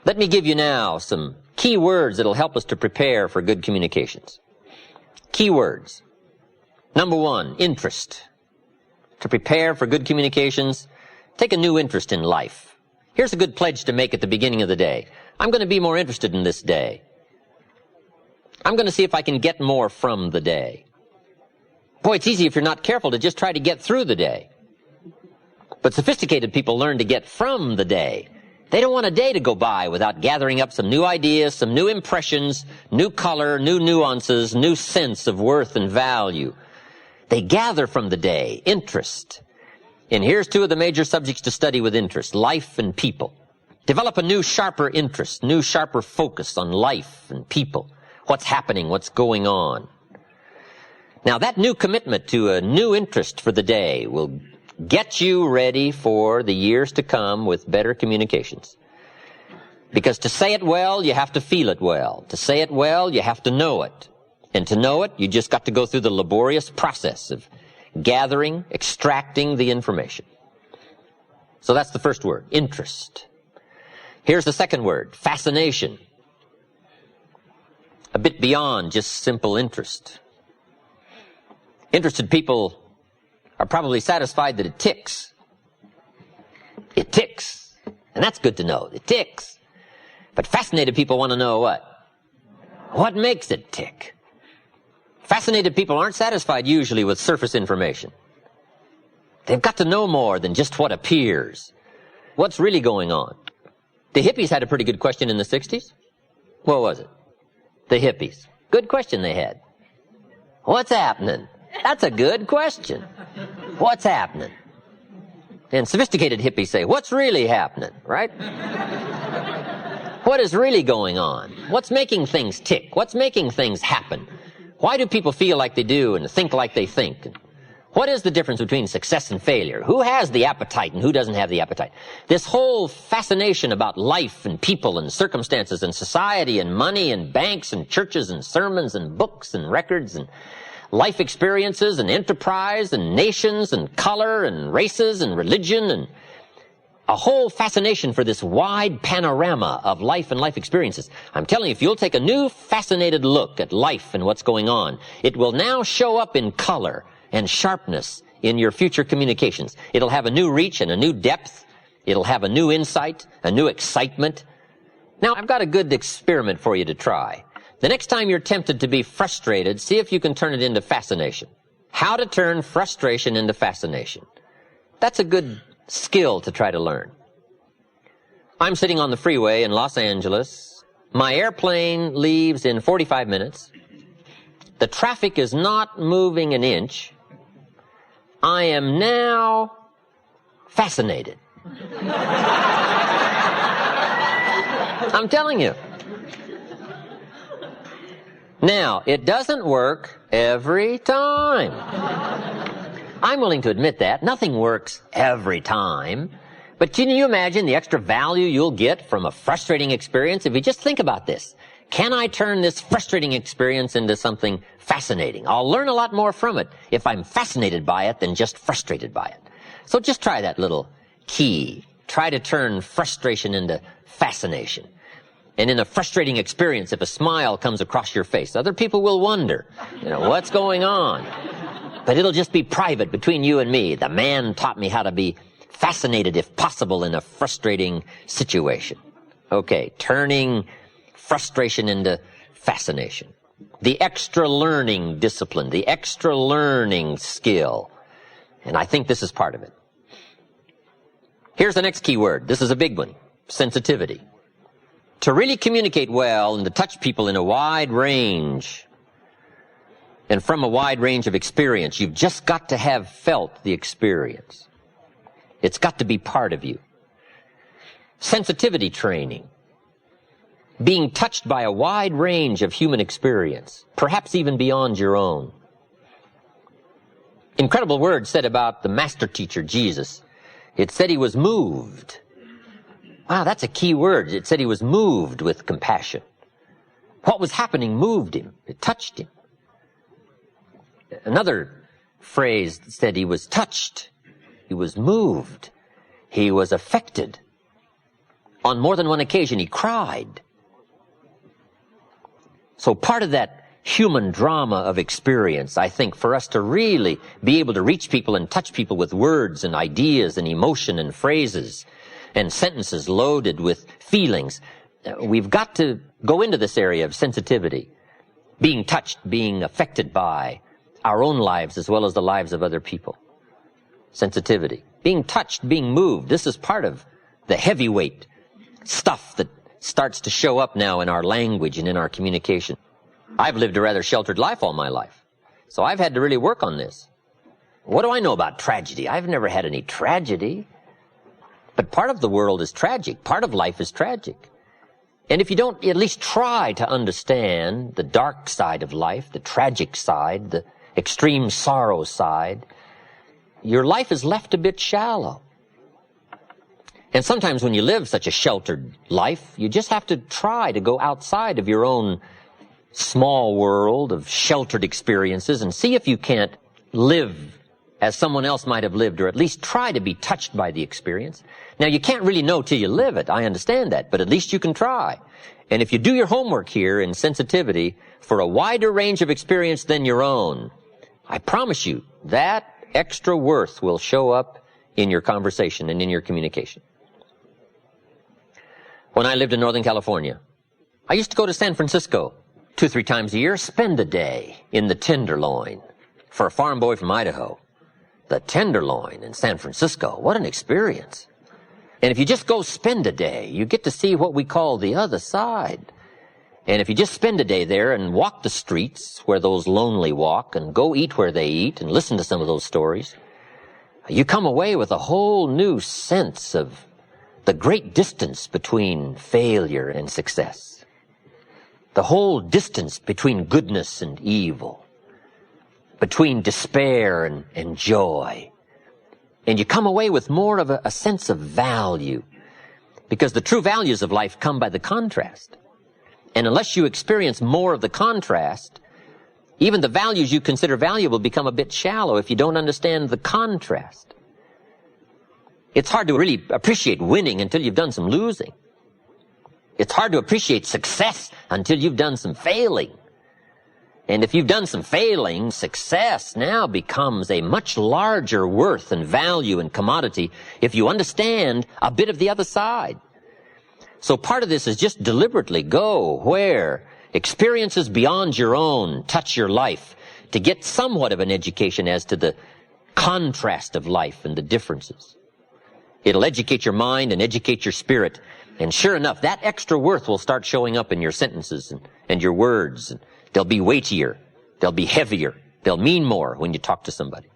Let me give you now some key words that will help us to prepare for good communications. Key words. Number one, interest. To prepare for good communications, take a new interest in life. Here's a good pledge to make at the beginning of the day. I'm going to be more interested in this day. I'm going to see if I can get more from the day. Boy, it's easy if you're not careful to just try to get through the day. But sophisticated people learn to get from the day. They don't want a day to go by without gathering up some new ideas, some new impressions, new color, new nuances, new sense of worth and value. They gather from the day, interest. And here's two of the major subjects to study with interest, life and people. Develop a new, sharper interest, new, sharper focus on life and people. What's happening, what's going on. Now, that new commitment to a new interest for the day will get you ready for the years to come with better communications. Because to say it well, you have to feel it well. To say it well, you have to know it. And to know it, you just got to go through the laborious process of gathering, extracting the information. So that's the first word, interest. Here's the second word, fascination. A bit beyond just simple interest. Interested people are probably satisfied that it ticks. It ticks. And that's good to know. It ticks. But fascinated people want to know what? What makes it tick? Fascinated people aren't satisfied usually with surface information. They've got to know more than just what appears. What's really going on? The hippies had a pretty good question in the 60s. What was it? The hippies. Good question they had. What's happening? That's a good question. What's happening? And sophisticated hippies say, what's really happening, right? What is really going on? What's making things tick? What's making things happen? Why do people feel like they do and think like they think? What is the difference between success and failure? Who has the appetite and who doesn't have the appetite? This whole fascination about life and people and circumstances and society and money and banks and churches and sermons and books and records and life experiences and enterprise and nations and color and races and religion and a whole fascination for this wide panorama of life and life experiences. I'm telling you, if you'll take a new fascinated look at life and what's going on, it will now show up in color and sharpness in your future communications. It'll have a new reach and a new depth. It'll have a new insight, a new excitement. Now, I've got a good experiment for you to try. The next time you're tempted to be frustrated, see if you can turn it into fascination. How to turn frustration into fascination. That's a good skill to try to learn. I'm sitting on the freeway in Los Angeles. My airplane leaves in 45 minutes. The traffic is not moving an inch. I am now fascinated. I'm telling you. Now, it doesn't work every time. I'm willing to admit that. Nothing works every time. But can you imagine the extra value you'll get from a frustrating experience if you just think about this? Can I turn this frustrating experience into something fascinating? I'll learn a lot more from it if I'm fascinated by it than just frustrated by it. So just try that little key. Try to turn frustration into fascination. And in a frustrating experience, if a smile comes across your face, other people will wonder, what's going on? But it'll just be private between you and me. The man taught me how to be fascinated, if possible, in a frustrating situation. Okay, turning frustration into fascination. The extra learning discipline, the extra learning skill. And I think this is part of it. Here's the next key word. This is a big one. Sensitivity. To really communicate well and to touch people in a wide range and from a wide range of experience, you've just got to have felt the experience. It's got to be part of you. Sensitivity training. Being touched by a wide range of human experience, perhaps even beyond your own. Incredible word said about the master teacher, Jesus. It said he was moved. Wow, that's a key word. It said he was moved with compassion. What was happening moved him. It touched him. Another phrase said he was touched. He was moved. He was affected. On more than one occasion, he cried. So part of that human drama of experience, I think, for us to really be able to reach people and touch people with words and ideas and emotion and phrases and sentences loaded with feelings, we've got to go into this area of sensitivity, being touched, being affected by our own lives as well as the lives of other people. Sensitivity. Being touched, being moved. This is part of the heavyweight stuff that starts to show up now in our language and in our communication. I've lived a rather sheltered life all my life, so I've had to really work on this. What do I know about tragedy? I've never had any tragedy. But part of the world is tragic. Part of life is tragic. And if you don't at least try to understand the dark side of life, the tragic side, the extreme sorrow side, your life is left a bit shallow. And sometimes when you live such a sheltered life, you just have to try to go outside of your own small world of sheltered experiences and see if you can't live as someone else might have lived, or at least try to be touched by the experience. Now, you can't really know till you live it. I understand that, but at least you can try. And if you do your homework here in sensitivity for a wider range of experience than your own, I promise you that extra worth will show up in your conversation and in your communication. When I lived in Northern California, I used to go to San Francisco 2-3 times a year, spend a day in the Tenderloin. For a farm boy from Idaho, the Tenderloin in San Francisco, what an experience. And if you just go spend a day, you get to see what we call the other side. And if you just spend a day there and walk the streets where those lonely walk and go eat where they eat and listen to some of those stories, you come away with a whole new sense of the great distance between failure and success. The whole distance between goodness and evil, between despair and joy. And you come away with more of a sense of value, because the true values of life come by the contrast. And unless you experience more of the contrast, even the values you consider valuable become a bit shallow if you don't understand the contrast. It's hard to really appreciate winning until you've done some losing. It's hard to appreciate success until you've done some failing. And if you've done some failing, success now becomes a much larger worth and value and commodity if you understand a bit of the other side. So part of this is just deliberately go where experiences beyond your own touch your life to get somewhat of an education as to the contrast of life and the differences. It'll educate your mind and educate your spirit. And sure enough, that extra worth will start showing up in your sentences and your words. They'll be weightier. They'll be heavier. They'll mean more when you talk to somebody.